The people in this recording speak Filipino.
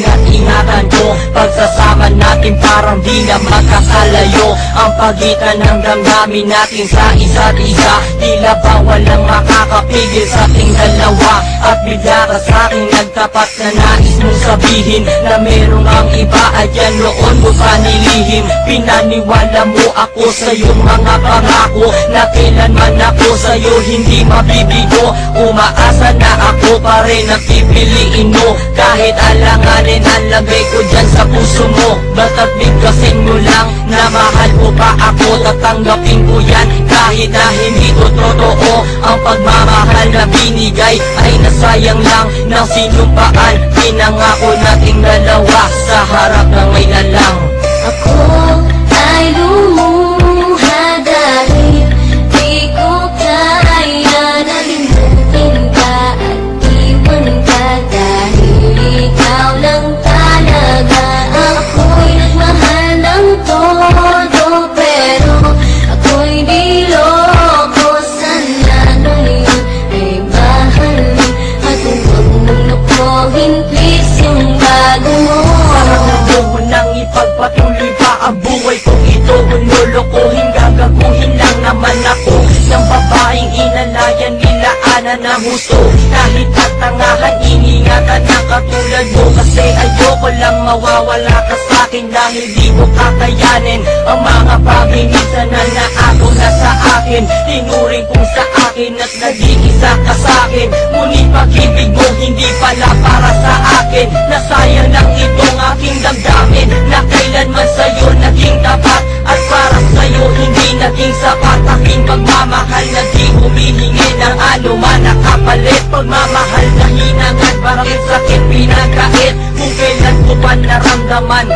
at ingatan ko. Pagsasama natin parang di na magkakalayo. Ang pagitan ng damdamin natin sa isa't isa, tila ba walang makakapigil sa ating dalawa. At bigla ka sa'kin nagtapat na nais mong sabihin na merong ang iba at yan noon mo pa nilihim. Pinaniwala mo ako sa iyong mga pangako na kailanman ako sa'yo hindi mabibigo. Umaasa na ako pa rin ang pipiliin mo, kahit alanganin ang lagay ko dyan sa puso mo. Bata't bigkasin mo lang na mahal mo pa ako, tatanggapin ko yan kahit na hindi to totoo. Ang pagmamahal na binigay ay nasayang lang ng sinumpaan. Pinangako nating dalawa sa harap ng may lalang. Ako ay lumuha dahil di ko kaya na limutin ka at iwan ka, dahil ikaw lang talaga. Ako'y nagmahal ng todo, pero ako'y di loko. Sana ngayon ay mahalin at huwag mong lukuhin, please, yung bago mo. Huwag nang ipagpatuloy pa ang buhay kong ito. Kung lulukuhin, gagaguhin lang naman ako ng babaeng inalayan nilaanan ng husto. Kahit katangahan, iningatan na katulad mo, kasi ayoko lang mawawala ka sa'kin dahil di ko kakayanin ang mga bagay minsan na naagaw na sa akin. Tinuring kong sa akin at nag-iisa ka sa'kin, ngunit pag-ibig mo hindi pala para sa akin. Nasayang lang itong aking damdamin na kailanman sa'yo naging tapat, at para sa'yo hindi naging sapat. Aking pagmamahal na di humihingi ng anuman na kapalit. Pagmamahal na hinangad, parang sakit pinagkait, kung kailan ko pa naramdaman